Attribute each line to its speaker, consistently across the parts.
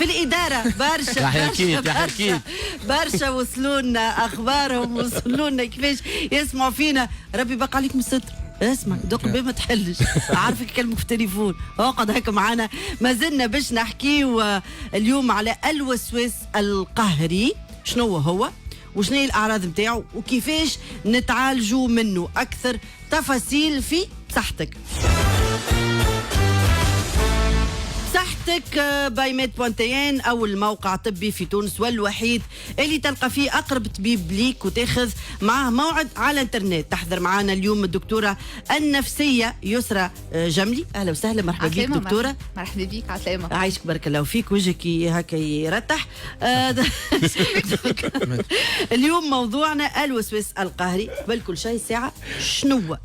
Speaker 1: في الاداره برشا
Speaker 2: يا حكيت يا حكيت
Speaker 1: برشا وصلوا لنا اخبارهم، وصلوا لنا كيفاش يسمعوا فينا. ربي بقى عليكم الستر. اسمع دوك بيه ما تحلش، عارفك يكلمك في التليفون، اقعد هكا معانا. ما زلنا باش نحكيو اليوم على الوسواس القهري. شنو هو وشنو هي الاعراض نتاعو وكيفاش نتعالجوا منه. اكثر تفاصيل في صحتك. صحتك باي ميد بوانتيان، أول موقع طبي في تونس والوحيد اللي تلقى فيه أقرب طبيب ليك وتاخذ معاه موعد على الانترنت. تحضر معنا اليوم الدكتورة النفسية يسرى جملي. أهلا وسهلا، مرحبا بك دكتورة.
Speaker 3: مرحبا بك، عسلامة.
Speaker 1: عايشك بارك الله فيك، وجهك هكا يرتح. اليوم موضوعنا الوسواس القهري. قبل كل شيء ساعة شنو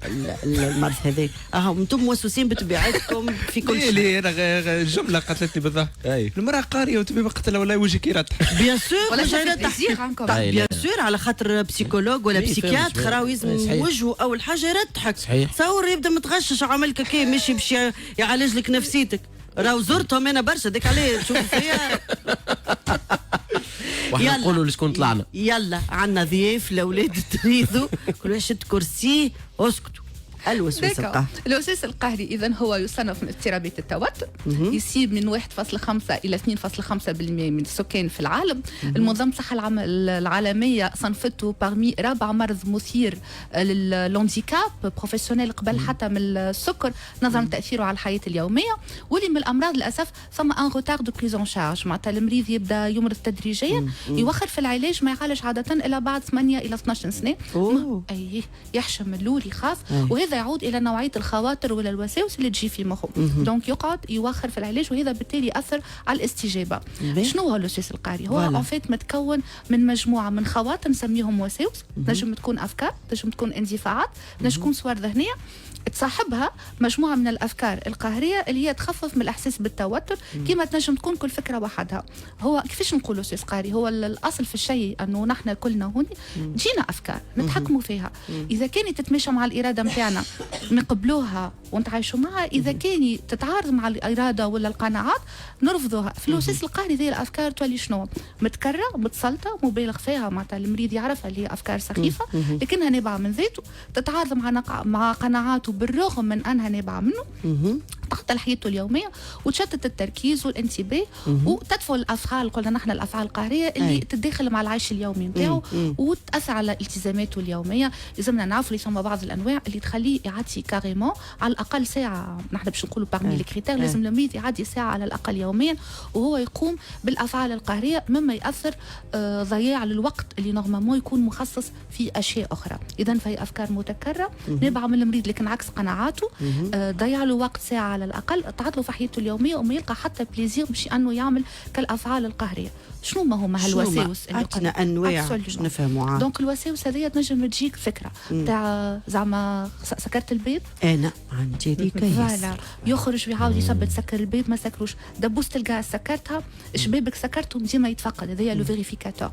Speaker 1: المرض هذا؟ انتم موسوسين بطبيعتكم في كل شيء.
Speaker 4: جملة قتلتني بالضبط. المرأة قارية وتبي قتلها ولا وجهك يرتح.
Speaker 1: بيان سور
Speaker 3: ولا يرتح.
Speaker 1: بيان سور على خاطر بسيكولوج ولا بسيكياتر راهو يلزم وجهه اول حاجة يرتحك. تصور يبدا متغشش عملك كي ماشي باش يعالج لك نفسيتك. راهو زرتهم انا برشا ديك عليه تشوفوا فيا.
Speaker 2: واحنا نقولوا لشكون طلعنا.
Speaker 1: يلا عندنا ضياف الاولاد تريدوا كل واحد يشد كرسي اسكتوا. الوسواس القهري.
Speaker 3: الوسواس القهري إذا هو يصنف من اضطرابات التوتر، يصيب من 1.5 إلى 2.5% من السكان في العالم. المنظمة الصحة العالمية صنفته بارمي رابع مرض مثير للهانديكاب بروفيسيونيل قبل حتى من السكر نظرا لتأثيره على الحياة اليومية. واللي من الأمراض للأسف ثم ان روتار دو بريز اون شارج، معناتها المريض يبدا يمرض تدريجيا، يوخر في العلاج، ما يعالج عادة إلا بعد 8 إلى 12 سنة. أي يحشم اللول يخاف، وهذا يعود الى نوعيه الخواطر ولا الوساوس اللي تجي في مخه. دونك يقعد يوخر في العلاج، وهذا بالتالي ياثر على الاستجابه. شنو هو الوسواس القهري؟ هو ان فيت متكون من مجموعه من خواطر نسميهم وساوس. نجم تكون افكار، نجم تكون اندفاعات، نجم تكون صور ذهنيه تصاحبها مجموعه من الافكار القهريه اللي هي تخفف من الاحساس بالتوتر. كما تنجم تكون كل فكره وحدها. هو كيفاش نقولوا وسواس قهري؟ هو الاصل في الشيء انه نحن كلنا هوني تجينا افكار نتحكموا فيها. اذا كانت تتماشى مع الاراده نتاعنا نقبلوها ونتعايشوا معها، اذا كان تتعارض مع الاراده ولا القناعات نرفضوها. في الوسواس القهري ذي الافكار تولي شنو؟ متكرره، متسلطه، مبالغ فيها، معناتها المريض يعرفها اللي هي افكار سخيفه لكنها نابعه من ذاته، تتعارض مع قناعاته بالرغم من انها نابعه منه، تعطل حياته اليوميه وتشتت التركيز والانتباه، وتدفع الافعال، قلنا نحن الافعال القهريه اللي تتداخل مع العيش اليومي نتاعو وتاثر على التزاماته اليوميه. لازمنا نعرفوا اللي ثم بعض الانواع اللي تخليه يعدي كاريمون على الاقل ساعه. نحن باش نقولوا بارمي لي كريتير لازم المريض يعدي ساعه على الاقل يوميا وهو يقوم بالافعال القهريه، مما ياثر ضياع للوقت اللي نورمالمون يكون مخصص في اشياء اخرى. اذا فهي افكار متكرره نابعه من المريض لكن عكس قناعاته، ضيع له وقت ساعه على الاقل، تعطله في حياته اليوميه وما يلقى حتى بليزير باش انه يعمل كالافعال القهريه. شنو ما هما هالوساوس اللي
Speaker 1: عندنا انواع باش نفهموها.
Speaker 3: دونك الوساوس هذه تنجم تجيك فكره تاع زعما سكرت البيض،
Speaker 1: انا عندي هذيك
Speaker 3: فوالا يخرج ويعاود يثبت سكر البيض ما سكروش، دبوس تلقاها سكرتها، شبابك سكرتهم ديما يتفقد، هذايا لو فيريفيكاتور.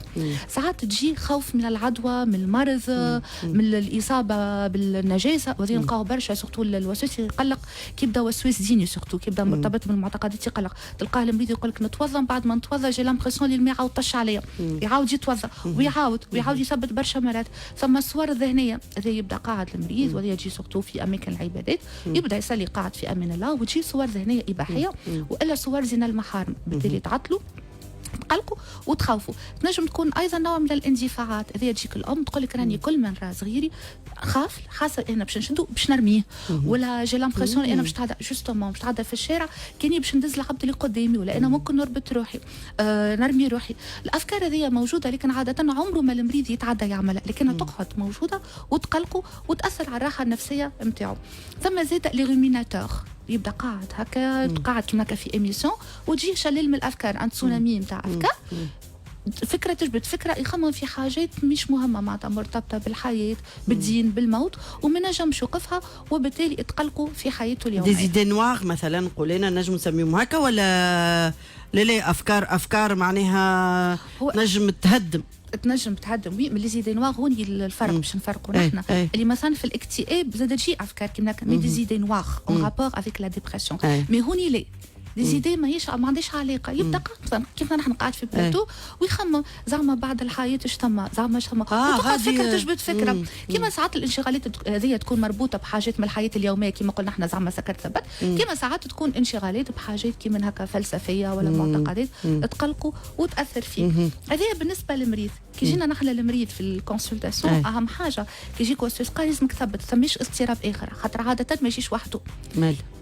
Speaker 3: ساعات تجي خوف من العدوى، من المرض، من الاصابه بالنجاسه، وهذه نلقاو برشا سورتو الوسواس يقلق كيبدا وسواس ديني، سورتو كيبدا مرتبط بالمعتقدات يقلق. تلقاه المريض يقول لك نتوضا، بعد ما نتوضا جي لامبرسيون اللي الماء عاود طش عليا، يعاود يتوضا ويعاود يثبت برشا مرات. ثم الصور الذهنيه هذا يبدا قاعد المريض، وهذا يجي سورتو في اماكن العبادات، يبدا يصلي قاعد في امان الله وتجي صور ذهنيه اباحيه والا صور زنا المحارم، بالتالي تعطلوا تقلقوا وتخوفوا. تنجم تكون ايضا نوع من الاندفاعات، اذا تجيك الام تقول لك راني كل من راه صغيري خاف خاصه انا باش نشدو باش نرميه، ولا جي لامبرسيون انا باش تعدى جوستومون باش تعدى في الشارع كاني باش ندز العبد اللي قدامي، ولا انا ممكن نربط روحي نرمي روحي. الافكار هذه موجوده لكن عاده عمره ما المريض يتعدى يعملها، لكنها تقعد موجوده وتقلقه وتاثر على الراحه النفسيه نتاعو. ثم زاد لي روميناتور، يبدا قاعد هكا قاعد كيما في ايميسيون وتجي شلل من الافكار، عند تسونامي نتاع افكار، فكره تجبد فكره يخمم في حاجات مش مهمه معناتها مرتبطه بالحياه بالدين بالموت وما نجمش يوقفها، وبالتالي تقلقوا في حياته اليوميه.
Speaker 1: ديزيدي نوار مثلا نقول لنا نجم نسميهم هكا، ولا لا افكار معناها نجم تهدم
Speaker 3: تنجم تهدم. وي من لي زيدي نوار هوني الفرق باش نفرقوا نحن اللي مثلا في الاكتئاب زاد تجي افكار كيما دي زيدي نوار اون رابور افيك لا ديبرسيون، مي هوني لي ديزيدي ما عندهاش علاقه، يبدا مثلا كيف نحن قاعد في بلاتو ويخمم زعما بعد الحياه اش ثم زعما اش ثم وتقعد فكره تجبد فكره. كيما ساعات الانشغالات هذه تكون مربوطه بحاجات من الحياه اليوميه كيما قلنا احنا زعما سكرت ثبت، كيما ساعات تكون انشغالات بحاجات كيما هكا فلسفيه ولا معتقدات تقلقوا وتاثر فيك. هذه بالنسبه للمريض. كي جينا نحن المريض في الكونسلتاسيون اهم حاجه كي يجيك وسواس قهري لازمك تثبت ثماش اضطراب اخر، خاطر عاده ما يجيش وحده،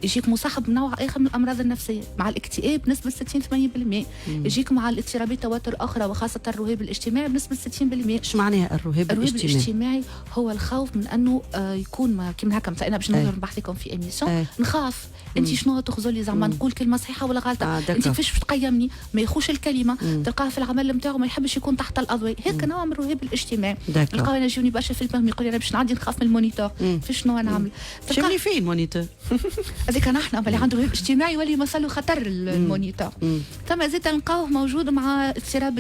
Speaker 3: يجيك مصاحب نوع اخر من الامراض النفسيه. مع الاكتئاب بنسبه 60-80%، يجيك مع الاضطرابات توتر اخرى وخاصه الرهاب الاجتماعي بنسبه 60%.
Speaker 1: ايش معناها الرهاب
Speaker 3: الاجتماعي؟ هو الخوف من انه يكون كيما هكا مثلا انا باش نبحث لكم في اميسيون نخاف انت شنو تخزلي زعما نقول كلمه صحيحه ولا غلطه، انت كيفاش تقيمني، ما يخوش الكلمه، تلقاه في العمل نتاعو ما يحبش يكون تحت الاضواء، هيك نوع من الرهاب الاجتماعي. نلقاو انا يجوني برشا في الفهم يقول انا باش نعدي نخاف من المونيتور، في شنو نعمل؟
Speaker 1: شملي فين المونيتور؟
Speaker 3: هذيك نحن اللي عنده رهاب اجتماعي يولي مسألة خطر المونيتور. ثم زيد نلقاوه موجود مع اضطراب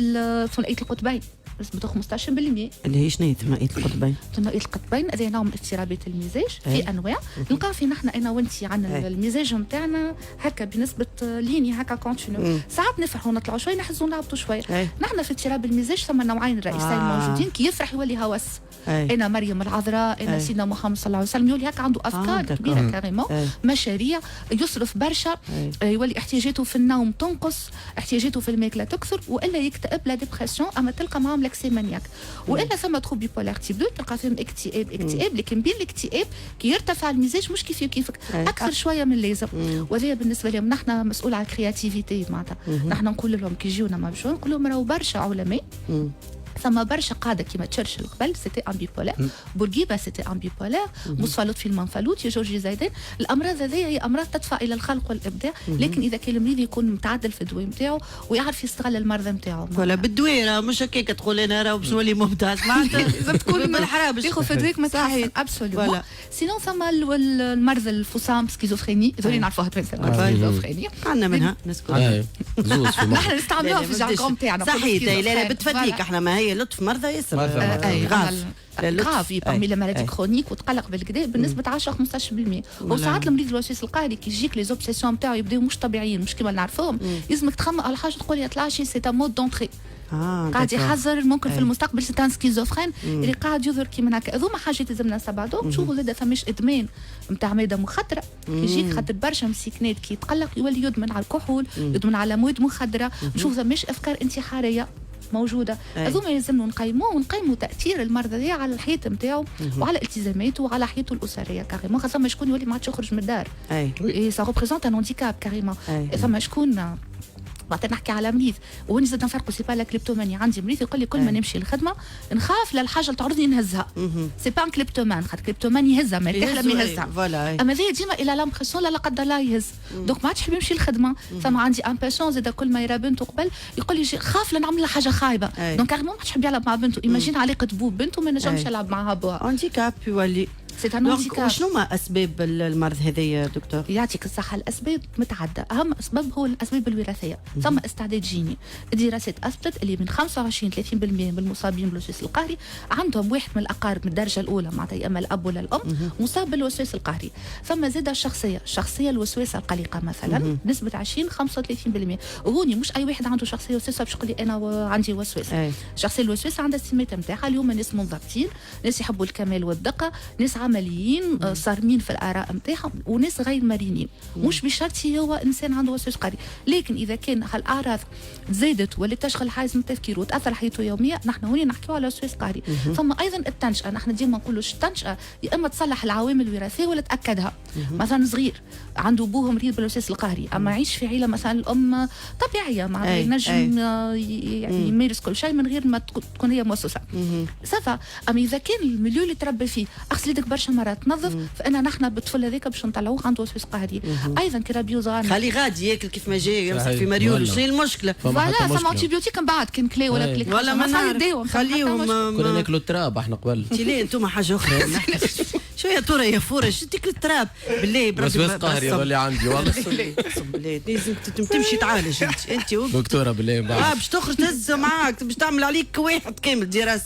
Speaker 3: ثنائيه القطبين نسبته 15%.
Speaker 1: اللي هي شنو ثنائيه القطبين؟
Speaker 3: ثنائيه القطبين هذا نوع من اضطرابات المزاج في انواع نلقاو في نحن انا وانت عن المزاج نتاعنا هكا بنسبه ليني هكا كونتينيو. ساعات نفرحوا نطلعوا شوي نحزوا نهبطوا شوي. نحن في اضطراب المزاج ثم نوعين رئيسيين موجودين، كي يفرح يولي هوس. انا مريم العذراء، انا سيدنا محمد صلى الله عليه وسلم، يولي هكا عنده افكار كبيره كاريمون، مشاريع، يصرف برشا، يولي احتياجاته في النوم تنقص، احتياجاته في الماكله تكثر، والا يكتئب لا ديبرسيون، اما تلقى معاهم لاكسيمانياك، والا ثم تخو بيبولار تيب 2 تلقى فيهم اكتئاب، لكن بين الاكتئاب كي يرتفع المزاج مش كيفك اكثر شويه من اللازم. وهذا بالنسبه لهم نحن مسؤول على الكرياتيفيتي معناتها. نحن نقول لهم كي يجيونا مبجون نقول لهم راهو برشا علماء ثم برشا قاعده كيما تشرشل قبل سيتي ان بيبولار، بورقيبه سيتي ان بيبولار، مصطفى لطفي المنفلوطي، جورجي زايدان. الامراض هذه هي امراض تدفع الى الخلق والابداع، لكن اذا كان المريض يكون متعدل في الدواء نتاعو ويعرف يستغل المرضى نتاعو.
Speaker 1: ولا بالدويره مش هكاك تقول انا راه باش نولي ممتاز معناتها لازم تكون بالحرابش
Speaker 3: تاخذ في دواك متحسن ابسوليومون. سينون ثم المرضى الفصام سكيزوفريني ذولي نعرفوها توانسه سكيزوفريني
Speaker 1: عندنا منها نسكت
Speaker 3: نحن نستعملوها في الجاركون تاعنا
Speaker 1: صحيح. لا بتفديك احنا ما هي لطف مرضى ياسر غاف
Speaker 3: بارمي لي مالادي كرونيك وتقلق بالكدا بنسبه 10-15%. وساعات المريض الوسواس القهري كي يجيك لي زوبسيسيون نتاعو يبداو مش طبيعيين مش كيما نعرفوهم، لازمك تخمم على حاجه تقول يا طلاشي سي مود دونتري، قاعد يحذر ممكن في المستقبل سي سكيزوفرين اللي قاعد يظهر كيما هكا. هذوما حاجات لازمنا نستبعدوهم. نشوفوا زاد فماش ادمان نتاع ماده مخدره يجيك، خاطر برشا مسكنات كي يتقلق يولي يدمن على الكحول، يدمن على مواد مخدره. نشوف فماش افكار انتحاريه موجوده. هذوما يلزمنا ونقيموا تاثير المرضى هذا على الحياه نتاعو وعلى التزاماته وعلى حياته الاسريه كاريمون، خاصه شكون يولي ما عادش يخرج من الدار اي سا ريبريزونت ان هانديكاب كاريمون. ثم شكون وقت نحكي على مريض وين زاد نفرقوا سي با لا كليبتوماني. عندي مريض يقول لي كل ما نمشي للخدمه نخاف للحاجه اللي تعرضني نهزها. سي با كليبتومان، خاطر كليبتومان يهزها ما يحلم يهزها، اما ذي ديما الى لامبرسيون لا قدر الله يهز. دونك ما عادش يحب يمشي للخدمه. ثم عندي ان باسون زاد كل ما يرى بنته قبل يقول لي خاف لنعمل لها حاجه خايبه، دونك ما عادش يحب يلعب مع بنته. ايماجين علاقه بو بنته ما نجمش يلعب معها بوها،
Speaker 1: هانديكاب يولي. شنو ما اسباب المرض هذا يا دكتور؟
Speaker 3: يعطيك الصحه. الاسباب متعدده، اهم اسباب هو الاسباب الوراثيه. ثم استعداد جيني. الدراسات اثبتت اللي من 25-30% من المصابين بالوسواس القهري عندهم واحد من الاقارب من الدرجه الاولى معناتها يا اما الاب ولا الام مصاب بالوسواس القهري. ثم زاد الشخصيه الوسواس القلقه مثلا نسبه 20-35%. وهوني مش اي واحد عنده شخصيه وسواسه باش يقول لي انا عندي وسواس. الشخصيه الوسواس عندها السمات نتاعها. اليوم ناس منضبطين، ناس يحبوا الكمال والدقه، ناس عمليين صارمين في الاراء نتاعهم، وناس غير مرنين. مش بشرط هو انسان عنده وسواس قهري، لكن اذا كان هالاعراض زادت ولا تشغل حيز من التفكير وتاثر حياته اليوميه نحن هوني نحكيو على وسواس قهري. ثم ايضا التنشئه. نحن ديما نقولوا التنشئه يا اما تصلح العوامل الوراثيه ولا تاكدها. مثلا صغير عنده ابوه مريض بالوسواس القهري اما يعيش في عيله مثلا الام طبيعيه معناتها ينجم يعني يمارس كل شيء من غير ما تكون هي موسوسه صفا. اما اذا كان المليو اللي تربى فيه اغسل يدك برشا مرات تنظف، فانا نحن بالطفل هذاك باش نطلعوه عنده وسواس قهري. ايضا كربيو صغار
Speaker 1: خلي غادي ياكل كيف ما جاي يمسك في مريول. شنو المشكله؟
Speaker 3: فوالا ثم انتيبيوتيك من بعد كان كلي ولا كلي
Speaker 1: ولا ما نعرف. خليهم
Speaker 2: كنا ناكلوا التراب احنا قبل.
Speaker 1: انتم حاجه اخرى شويه ترى يا فورش ديك التراب بالله بربي
Speaker 2: وسواس قهري اللي عندي والله.
Speaker 1: اقسم بالله لازم تمشي تعالج انت
Speaker 2: دكتوره بالله بعد
Speaker 1: باش تخرج تهز معاك باش تعمل عليك واحد كامل دراسه.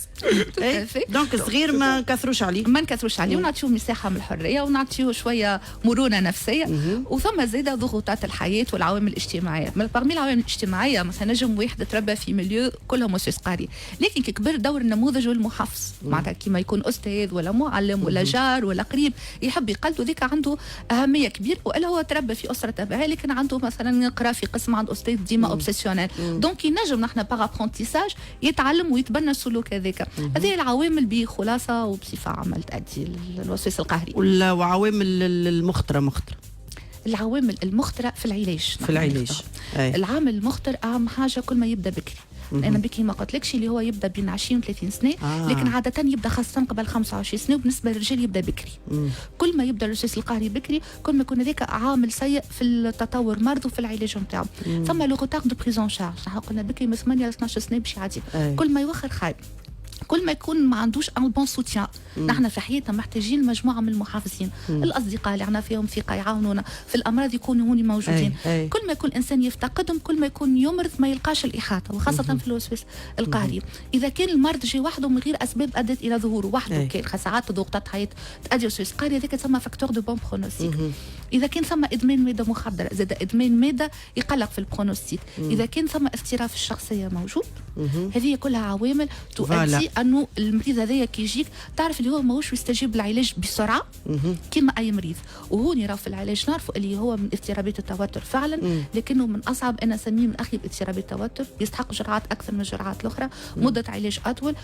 Speaker 1: دونك الصغير ما نكثروش عليه،
Speaker 3: ما نكثروش عليه ونعطيوه مساحه من الحريه ونعطيوه شويه مرونه نفسيه. وثم زاده ضغوطات الحياه والعوامل الاجتماعيه. من برمي العوامل الاجتماعيه مثلا نجم واحد تربى في ميليو كلهم وسواس قهري، لكن كي كبر دور النموذج والمحفز معناتها كيما يكون استاذ ولا معلم ولا جار ولا قريب يحب يقلده، ذيك عنده اهميه كبيره. والا هو تربى في اسره تبعها لكن عنده مثلا يقرا في قسم عند استاذ ديما اوبسيسيونيل، دونك ينجم نحن باغ ابرونتيساج يتعلم ويتبنى السلوك هذاك. هذه العوامل بخلاصه وبصفه عامه تؤدي للوسواس القهري.
Speaker 1: وعوامل المخطره
Speaker 3: العوامل المخطره في العلاج.
Speaker 1: في العلاج
Speaker 3: العامل المخطر اهم حاجه كل ما يبدا بكري. انا بكري ما قلتلكش اللي هو يبدا بين 20 و30 سنه، لكن عاده يبدا خاصه قبل 25 سنه، وبالنسبه للرجال يبدا بكري. كل ما يبدا الوسواس القهري بكري كل ما يكون هذاك عامل سيء في التطور مرض وفي العلاج نتاعو. ثم لو روتار دو بريزون شارج قلنا بكري من 8 ل 12 سنه باش يعدي. كل ما يوخر خايب، كل ما يكون ما عندوش ان بون سوتيان. نحن في حياتنا محتاجين مجموعه من المحافظين، الاصدقاء اللي عنا فيهم ثقه يعاونونا في الامراض يكونوا هوني موجودين. كل ما يكون الانسان يفتقدهم كل ما يكون يمرض ما يلقاش الاحاطه، وخاصه في الوسواس القهري. اذا كان المرض جاي وحده من غير اسباب ادت الى ظهوره وحده، كان ساعات ضغوطات حياه تؤدي وسواس قهري، هذاك تسمى فاكتور دو بون برونوستيك. اذا كان ثم ادمان ماده مخدره زاد ادمان ماده يقلق في البرونوستيك. اذا كان ثم اختراف الشخصيه موجود، هذه كلها عوامل تؤدي انه المريض هذايا كي يجيك تعرف اللي هو ماهوش يستجيب للعلاج بسرعه كما اي مريض. وهوني راه في العلاج نعرفوا اللي هو من اضطرابات التوتر فعلا، لكنه من اصعب انا اسميه من اخيب اضطرابات التوتر، يستحق جرعات اكثر من الجرعات الاخرى، مده علاج اطول،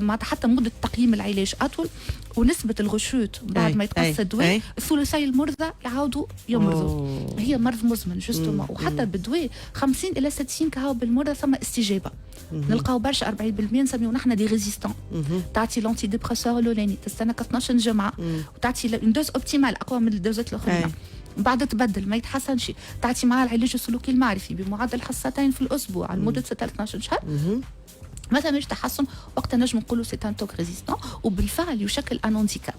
Speaker 3: معناتها حتى مده تقييم العلاج اطول، ونسبه الغشوت بعد ما يتقص الدواء ثلثي المرضى يعاودوا يمرضوا. هي مرض مزمن جوستومون، وحتى بالدواء 50 الى 60 كهو بالمرضى ثم استجابه. نلقاو برشا 40% نسميو نحن دي ريزيستون. تعطي لونتي ديبريسور الاولاني تستنى 12 جمعه وتعطي دوز اوبتيمال اقوى من الدوزات الاخرين، بعد تبدل ما يتحسنش تعطي معاه العلاج السلوكي المعرفي بمعدل حصتين في الاسبوع على مده 6 ل 12 شهر. مثلا مش تحسن وقتها نجم نقولوا سي ان توك ريزيستون، وبالفعل يشكل ان هانديكاب.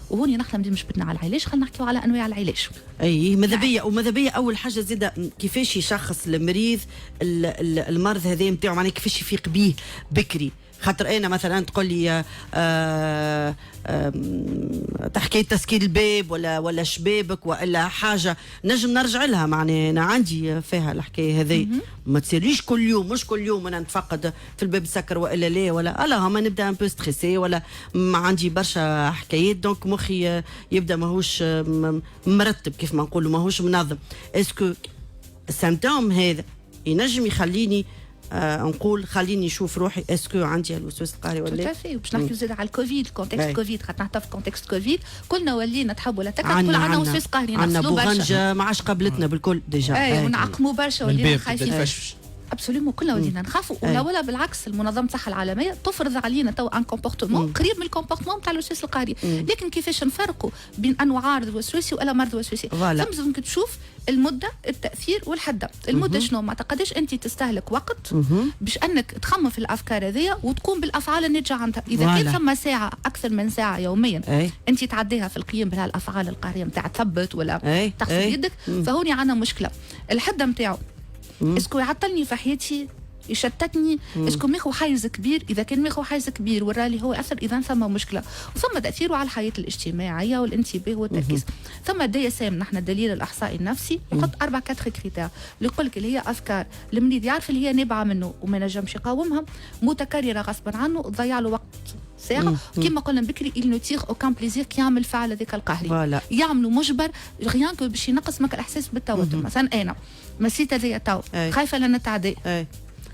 Speaker 3: وهوني نحن مش بدنا على العلاج، خلينا نحكيو على انواع العلاج.
Speaker 1: اي ماذا بيا اول حاجه زيد كيفاش يشخص المريض المرض هذا نتاعو، معناها كيفاش يفيق بيه بكري. خاطر انا مثلا تقول لي تحكي تسكير الباب ولا شبابك ولا حاجه نجم نرجع لها، معناها انا عندي فيها الحكايه هذه. ما تصيريش كل يوم، مش كل يوم انا نتفقد في الباب سكر والا لا ولا لا، ما نبدا ان بو ستريسي ولا ما عندي برشا حكايات، دونك مخي يبدا ماهوش مرتب كيف ما نقولوا، ماهوش منظم. اسكو السيمتوم هذا ينجم يخليني نقول خليني نشوف روحي اسكو عندي الوسواس القهري ولا لا؟
Speaker 3: باش نحكيو زاد على الكوفيد، كونتكست كوفيد، خاطر نحن في كونتكست كوفيد كلنا ولينا تحب ولا تكره تقول عندنا وسواس قهري،
Speaker 1: عندنا بوغنجه ما عادش قابلتنا بالكل ديجا.
Speaker 3: ونعقموا برشا ولينا خايفين ابسوليومون، كلنا ولينا نخافوا. ولا بالعكس المنظمه الصحه العالميه تفرض علينا تو ان كومبورتمون قريب من الكومبورتمون تاع الوسواس القهري. لكن كيفاش نفرقوا بين انه عارض وسواسي ولا مرض وسواسي؟ لازم تشوف المده، التاثير والحده. المده شنو؟ ما قداش انت تستهلك وقت باش انك تخمم في الافكار هذيا وتقوم بالافعال الناتجه عنها. اذا كان ثم ساعه اكثر من ساعه يوميا انت تعديها في القيام بهالافعال القهريه نتاع تثبت ولا تغسل يدك، فهوني عندنا مشكله. الحده نتاعو اسكو يعطلني في حياتي، يشتتني، اسكو ماخو حيز كبير؟ اذا كان ماخو حيز كبير ورالي هو اثر، اذا ثم مشكله. وثم تاثيره على الحياه الاجتماعيه والانتباه والتركيز. ثم الدي اس ام نحن الدليل الاحصائي النفسي يحط 4 كريتير اللي يقول لك اللي هي افكار المريض يعرف اللي هي نابعه منه وما نجمش يقاومها، متكرره غصبا عنه، تضيع له وقت ساعه. كما قلنا بكري il ne tire aucun plaisir كي يعمل فعل هذاك القهري، يعملوا مجبر ريان كو باش ينقص مك الاحساس بالتوتر. مثلا انا مسيت هذيا تو خايفه لا نتعدى،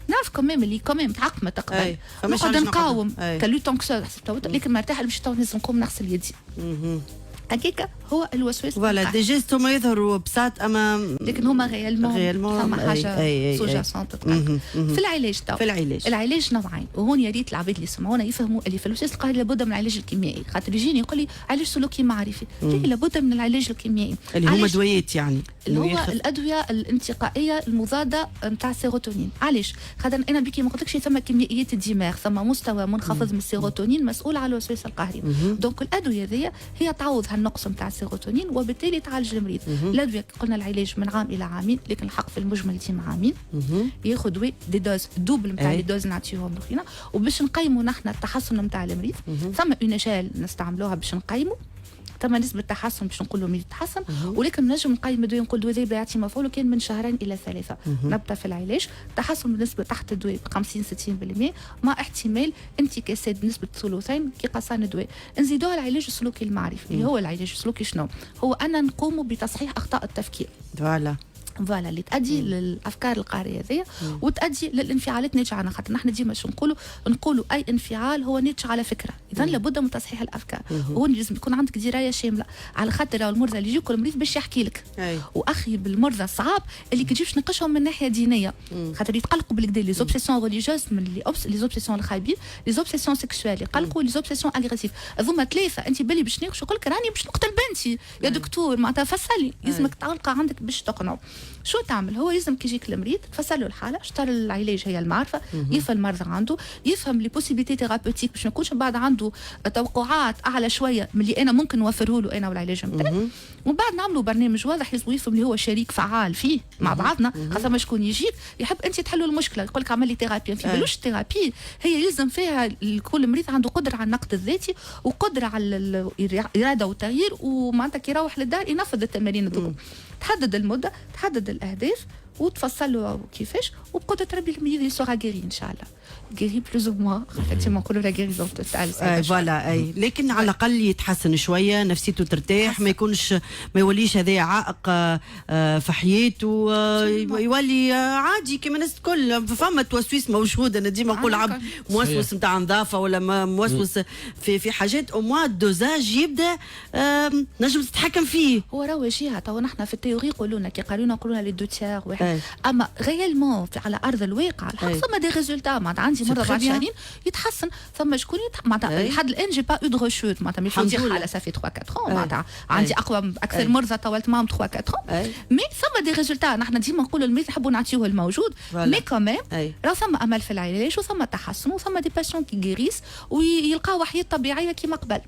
Speaker 3: نعرف كمام اللي كمام تعقمه تقبل نقعد نقاوم كلوتون كسور حسب التوتر، لكن مرتاحه باش تو نقوم نغسل يدي. هكاك هو الوسواس
Speaker 1: فوالا
Speaker 3: القهري.
Speaker 1: دي جيست هما يظهروا بساط اما
Speaker 3: لكن هما ريالمون فما حاجه
Speaker 1: أي
Speaker 3: سوجاسونت.
Speaker 1: مهم.
Speaker 3: في العلاج تو
Speaker 1: في العلاج
Speaker 3: العلاج نوعين، وهون يا ريت العباد اللي يسمعونا يفهموا اللي في الوسواس القهري لابد من العلاج الكيميائي، خاطر يجيني يقول لي علاج سلوكي معرفي، لابد من العلاج الكيميائي
Speaker 1: اللي هما
Speaker 3: علاش؟
Speaker 1: دويات يعني
Speaker 3: اللي هو
Speaker 1: ياخذ.
Speaker 3: الادويه الانتقائيه المضاده نتاع السيروتونين. علاش؟ خاطر انا بكي ما قلتلكش ثم كيميائيات الدماغ، ثم مستوى منخفض من السيروتونين مسؤول على الوسواس القهري. دونك الادويه ذي هي تعوض هالنقص نتاع السيروتونين وبالتالي تعالج المريض. الادويه قلنا العلاج من عام الى عامين، لكن الحق في المجمل ديما عامين. ياخذ دي دوز دوبل نتاع لي دوز نعطيوهم الاخرين، وباش نقيموا نحن التحسن نتاع المريض ثم اون ايشيل نستعملوها باش نقيموا ثم نسبة تحسن باش نقولوا المريض تحسن، ولكن نجم نقيم الدواء نقول الدواء يبدا يعطي مفعول كان من 2 إلى 3. نبدا في العلاج تحسن بنسبة تحت الدواء ب 50-60% مع احتمال انتكاسات بنسبة ثلثين كي قصان الدواء. نزيدوها العلاج السلوكي المعرفي اللي هو العلاج السلوكي شنو؟ هو أن نقوم بتصحيح أخطاء التفكير.
Speaker 1: فوالا
Speaker 3: اللي تؤدي للافكار القهريه هذيا وتؤدي للانفعالات ناتجه عنها، خاطر نحن ديما شو نقولوا اي انفعال هو ناتج على فكره، اذا لابد من تصحيح الافكار. وهو لازم يكون عندك درايه شامله، على خاطر المرضى اللي يجيك المريض باش يحكي لك. واخي بالمرضى الصعاب اللي كتجيبش نقشهم من ناحيه دينيه، خاطر يتقلقوا بالكدا لي زوبسيسيون ريليجيوز من لي زوبسيسيون الخايبين، لي زوبسيسيون سيكسوال يقلقوا، لي زوبسيسيون اغريسيف. هذوما ثلاثه انت بالي باش ناقش يقول لك راني باش نقتل بنتي يا دكتور معناتها فسلي، لازمك تعلقه عندك باش تقنعه. شو تعمل؟ هو لازم كي يجيك المريض تفسر له الحاله، شطر العلاج هي المعرفه، يفهم المرضى عنده، يفهم لي بوسيبيتي ثيرابوتيك باش ما يكونش بعد عنده توقعات اعلى شويه من اللي انا ممكن نوفره له انا والعلاج نتاعي. ومن بعد نعملوا برنامج واضح لازم يفهم اللي هو شريك فعال فيه مع بعضنا، خاصه ما شكون يجيك يحب انت تحلوا المشكله، يقول لك اعمل لي ثيرابي، في بالوش الثيرابي هي لازم فيها كل مريض عنده قدره على النقد الذاتي وقدره على الاراده والتغيير، ومعناتها كي يروح للدار ينفذ التمارين هذوك. تحدد المده، تحدد الاهداف وتفصل له كيفاش، وبقدره ربي المريض يسوغا غيري ان شاء الله. غيري بلوز او موان، effectivement نقولوا لا غيريزون توتال.
Speaker 1: فوالا اي، لكن على الاقل يتحسن شويه، نفسيته ترتاح، ما يكونش ما يوليش هذا عائق في حياته، يولي عادي كما الناس الكل. فما توسويس موجود، انا ديما نقول عبد موسوس نتاع نظافه ولا موسوس في حاجات، او موا الدوزاج يبدا نجم تتحكم فيه.
Speaker 3: هو راهو جهه تو نحن في التيوري يقولوا لنا كي قالوا لنا لي دو تيار واحد، اما ريالمون على ارض الواقع الحق ثم دي ريزولتا. معناتها عندي مره بعد شهرين يتحسن، ثم شكون معناتها لحد الان جي با او دو ريشوت، معناتها مش ندير حاله صافي 3-4 معناتها عندي اقوى اكثر مرضى طولت معهم 3-4 مي ثم دي ريزولتا. نحن ديما نقولوا المريض نحبوا نعطيوه الموجود، مي كمان راه ثم امل في العلاج وثم تحسن وثم دي باسيون كي غيريس ويلقاو حياه طبيعيه كما قبل.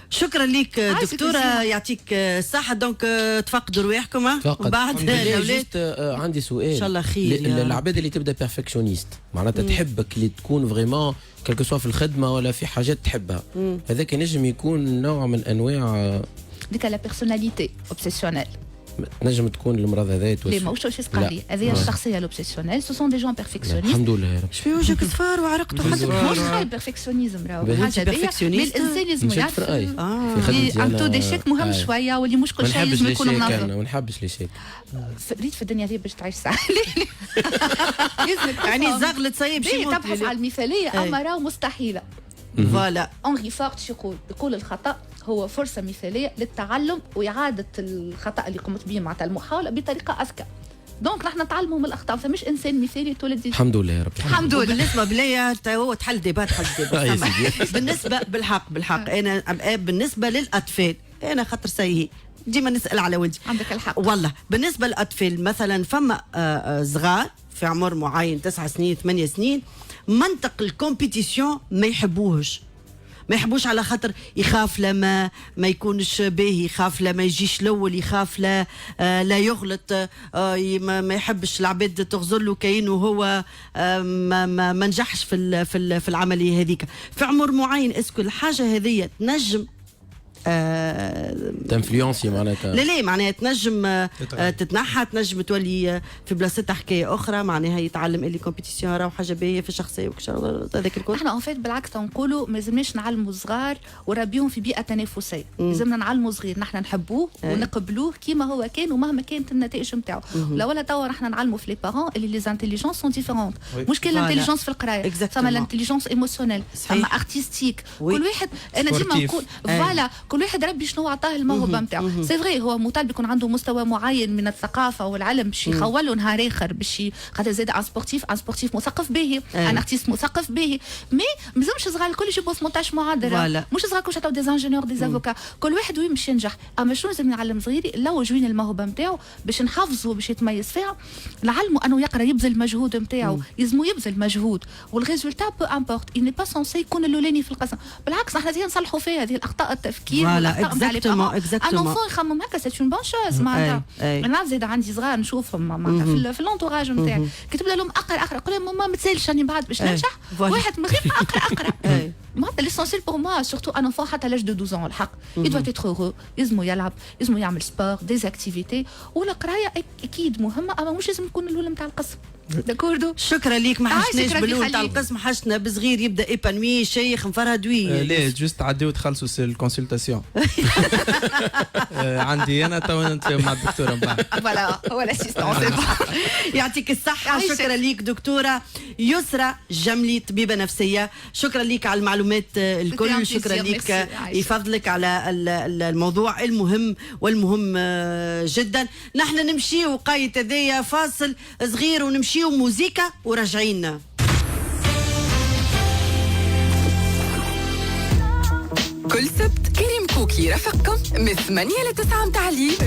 Speaker 1: شكرا لك دكتوره، يعطيك الصحه. دونك تفقدوا رواحكم بعد الاولاد.
Speaker 2: عندي سؤال
Speaker 1: ان شاء الله خير.
Speaker 2: العباد اللي تبدا بيرفكشنست معناتها تحبك اللي تكون فريمون كلكو سوا في الخدمه ولا في حاجات تحبها، هذاك نجم يكون نوع من انواع
Speaker 3: ديك لا بيرسوناليتي اوبسيسيونيل.
Speaker 2: نجم تكون المرض هذا
Speaker 3: لا ماهوش وش قال هذه الشخصيه الاوبسيسيونيل، سو سون دي جون بيرفكسيونيست.
Speaker 2: الحمد لله يا رب.
Speaker 1: اش في وجهك صفار وعرقته
Speaker 3: مش خايب بيرفكسيونيزم راهو حاجه باهيه، مي الانسان لازم يعرف في ان تو ديشيك مهم شويه، واللي مش كل شيء لازم يكون منظم.
Speaker 2: ما نحبش لي شيك،
Speaker 3: ريت في الدنيا هذه باش تعيش سهل
Speaker 1: يعني الزغل تصيب شي موت.
Speaker 3: تبحث على المثاليه اما راهو مستحيله.
Speaker 1: فوالا
Speaker 3: اونغي فورت يقول الخطا هو فرصه مثاليه للتعلم واعاده الخطا اللي قمت به معناتها المحاوله بطريقه اذكى. دونك نحن نتعلموا من الاخطاء، فمش انسان مثالي تولد.
Speaker 2: الحمد لله يا رب.
Speaker 1: الحمد لله. بالنسبه بليا هو تحل ديبات بالنسبه بالحق انا بالنسبه للاطفال انا خاطر سيء ديما نسال على ولدي.
Speaker 3: عندك الحق
Speaker 1: والله. بالنسبه للاطفال مثلا فما صغار في عمر معين 9 سنين 8 سنين منطق الكومبيتيسيون ما يحبوش على خاطر يخاف لما ما يكونش باهي، يخاف لما يجيش الاول، يخاف لا يغلط، ما يحبش العباد تغزل له كأنه هو ما نجحش في العمليه هذيك في عمر معين. اسكو الحاجه هذه تنجم
Speaker 2: تنفلونسي معناتها
Speaker 1: لا معناها تنجم تتنحى، تنجم تولي في بلاصتها حكايه اخرى، معناها يتعلم اللي كومبيتيسيون راهو حاجه باهيه في الشخصيه هذاك الكل.
Speaker 3: احنا اون فيت بالعكس نقولوا ما لازمناش نعلموا صغار ونربيهم في بيئه تنافسيه، لازمنا نعلموا صغير نحن نحبوه ونقبلوه كيما هو كان ومهما كانت النتائج نتاعو. ولا توا نحن نعلموا في لي بارون اللي لي انتيليجونس سون ديفيرونت، مش كان الانتيليجونس في القرايه، ثم الانتيليجونس ايموسيونيل، ثم ارتستيك، كل واحد. انا ديما نقول فوالا كل واحد ربي شنو عطاه الموهبه نتاعو. سي فري هو مطالب يكون عنده مستوى معين من الثقافه والعلم باش يخولوا نهار اخر باش خاطر زاد ان سبورتيف مثقف باهي، ان ارتيست مثقف باهي، مي مازمش صغار الكل يجيبوا 18 معدله، مش صغار كل شحال دي انجينيور دي افوكا، كل واحد وين باش ينجح. اما شنو لازم نعلم صغيري لوج وين الموهبه نتاعو باش نحافظوا باش يتميز فيها، نعلموا انه يقرا يبذل المجهود نتاعو، يلزمو يبذل مجهود والريزولتا بو امبورت، il n'est pas censé يكون الاولاني في القسم، بالعكس احنا زي نصلحوا فيها هذه الاخطاء التفكير والاخطاء نتاع ان enfant يخمم هكا سي اون بون شوز معناتها. انا زاد عندي صغار نشوفهم معناتها في الانتوراج نتاعي كي تبدا لهم اقرا قول لهم ماما ما تسالش راني بعد باش ننجح، واحد من غير اقرا معناتها ليسونسيال بور موا سورتو ان enfant حتى لاج دو 12 ans الحق يدوا تيتر هورو، يلزمو يلعب، يلزمو يعمل سبور دي اكتيفيتي، والقرايه اكيد مهمه اما مش لازم تكون الاولى نتاع القسم. داكوردو
Speaker 1: شكرا ليك، ما حشناش بالاولى نتاع القسم، حشنا بصغير يبدا ايبانوي شيخ مفرهدوي.
Speaker 4: ليه جوست عديو تخلصوا سي الكونسلتاسيون. عندي انا تو انت مع الدكتوره من بعد.
Speaker 3: فوالا هو الاسيستون.
Speaker 1: يعطيك الصحه. شكرا ليك دكتوره يسرى جملي طبيبه نفسيه، شكرا لك على المعلومات الكل، شكرا لك يفضلك على الموضوع المهم والمهم جدا. نحن نمشي وقاية هذايا فاصل صغير ونمشيو موزيكا وراجعين.
Speaker 5: كل سبت كريم كوكي رافقكم من 8 ل 9 متاع الليل.